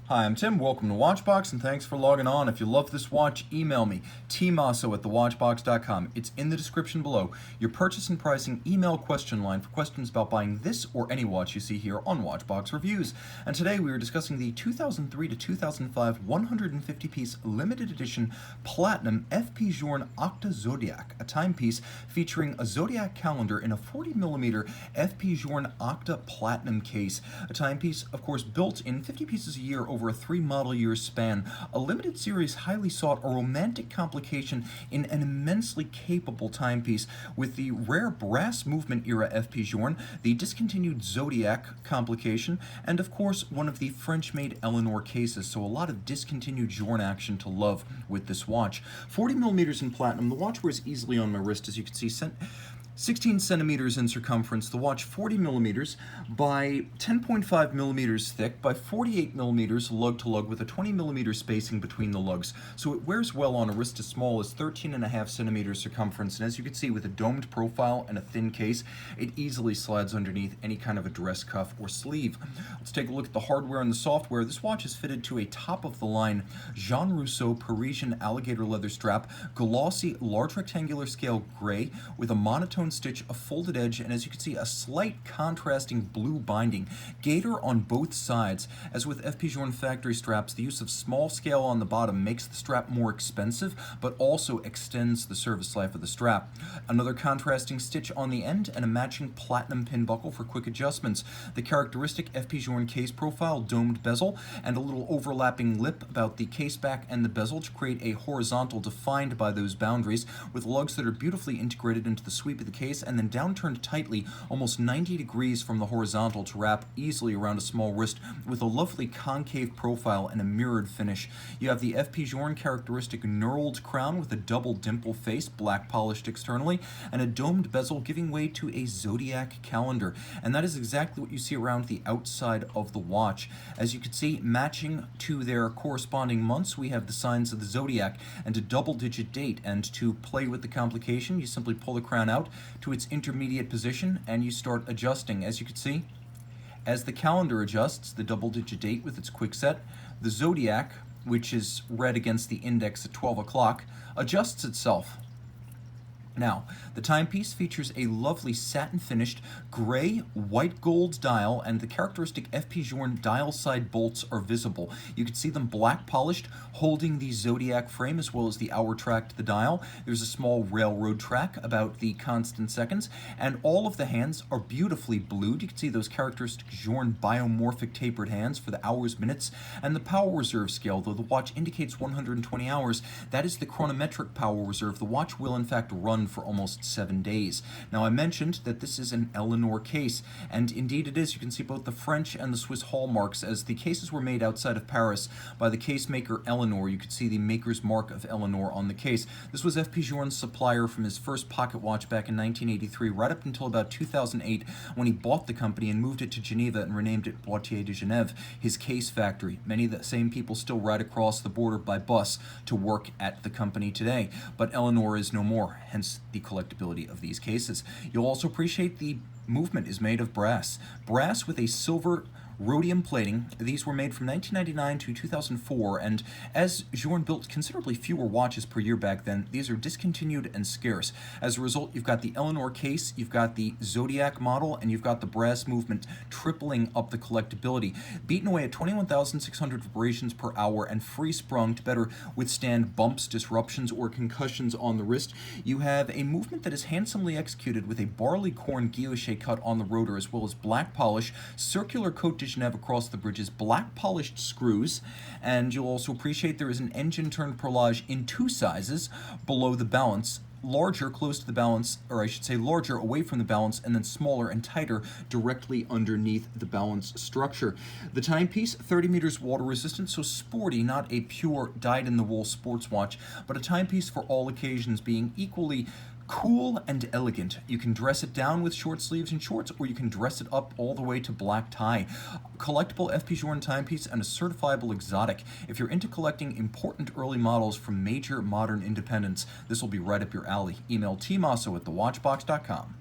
Hi, I'm Tim. Welcome to Watchbox, and thanks for logging on. If you love this watch, email me, tmosso at thewatchbox.com. It's in the description below. Your purchase and pricing email question line for questions about buying this or any watch you see here on Watchbox Reviews. And today we are discussing the 2003 to 2005 150-piece limited edition Platinum FP Journe Octa Zodiaque, a timepiece featuring a zodiac calendar in a 40mm FP Journe Octa Platinum case. A timepiece, of course, built in 50 pieces a year over a 3 model year span, a limited series highly sought, a romantic complication in an immensely capable timepiece with the rare brass movement era FP Journe, the discontinued Zodiac complication, and of course one of the French-made Eleanor cases, so a lot of discontinued Journe action to love with this watch. 40mm in platinum, the watch wears easily on my wrist, as you can see, 16 centimeters in circumference, the watch 40 millimeters by 10.5 millimeters thick by 48 millimeters lug to lug with a 20 millimeter spacing between the lugs. So it wears well on a wrist as small as 13.5 centimeters circumference, and as you can see, with a domed profile and a thin case, it easily slides underneath any kind of a dress cuff or sleeve. Let's take a look at the hardware and the software. This watch is fitted to a top-of-the-line Jean Rousseau Parisian alligator leather strap, glossy large rectangular scale gray with a monotone stitch, a folded edge, and as you can see, a slight contrasting blue binding. Gator on both sides. As with FP Journe factory straps, the use of small scale on the bottom makes the strap more expensive, but also extends the service life of the strap. Another contrasting stitch on the end and a matching platinum pin buckle for quick adjustments. The characteristic FP Journe case profile, domed bezel, and a little overlapping lip about the case back and the bezel to create a horizontal defined by those boundaries, with lugs that are beautifully integrated into the sweep of the case and then downturned tightly almost 90 degrees from the horizontal to wrap easily around a small wrist with a lovely concave profile and a mirrored finish. You have the FP Journe characteristic knurled crown with a double dimple face, black polished externally, and a domed bezel giving way to a zodiac calendar. And that is exactly what you see around the outside of the watch. As you can see, matching to their corresponding months, we have the signs of the zodiac and a double-digit date. And to play with the complication, you simply pull the crown out to its intermediate position and you start adjusting. As you can see, as the calendar adjusts, the double-digit date with its quick set, the zodiac, which is read against the index at 12 o'clock, adjusts itself. Now, the timepiece features a lovely satin-finished gray white gold dial, and the characteristic FP Journe dial side bolts are visible. You can see them black polished, holding the zodiac frame as well as the hour track to the dial. There's a small railroad track about the constant seconds, and all of the hands are beautifully blued. You can see those characteristic Journe biomorphic tapered hands for the hours, minutes, and the power reserve scale. Though the watch indicates 120 hours, that is the chronometric power reserve. The watch will in fact run for almost 7 days. Now, I mentioned that this is an Eleanor case, and indeed it is. You can see both the French and the Swiss hallmarks, as the cases were made outside of Paris by the case maker Eleanor. You could see the maker's mark of Eleanor on the case. This was FP Journe's supplier from his first pocket watch back in 1983, right up until about 2008, when he bought the company and moved it to Geneva and renamed it Boîtier de Genève, his case factory. Many of the same people still ride across the border by bus to work at the company today, but Eleanor is no more, hence the collectability of these cases. You'll also appreciate the movement is made of brass. Brass with a silver rhodium plating. These were made from 1999 to 2004, and as Journe built considerably fewer watches per year back then, these are discontinued and scarce. As a result, you've got the Eleanor case, you've got the Zodiac model, and you've got the brass movement, tripling up the collectability. Beaten away at 21,600 vibrations per hour and free sprung to better withstand bumps, disruptions, or concussions on the wrist, you have a movement that is handsomely executed with a barleycorn guilloche cut on the rotor, as well as black polish, circular coat de Genève across the bridges, black polished screws, and you'll also appreciate there is an engine turned perlage in 2 sizes below the balance, larger close to the balance, or I should say larger away from the balance, and then smaller and tighter directly underneath the balance structure. The timepiece, 30 meters water resistant, so sporty, not a pure dyed-in-the-wool sports watch, but a timepiece for all occasions, being equally cool and elegant. You can dress it down with short sleeves and shorts, or you can dress it up all the way to black tie. Collectible FP Journe timepiece and a certifiable exotic. If you're into collecting important early models from major modern independents, this will be right up your alley. Email tmosso at thewatchbox.com.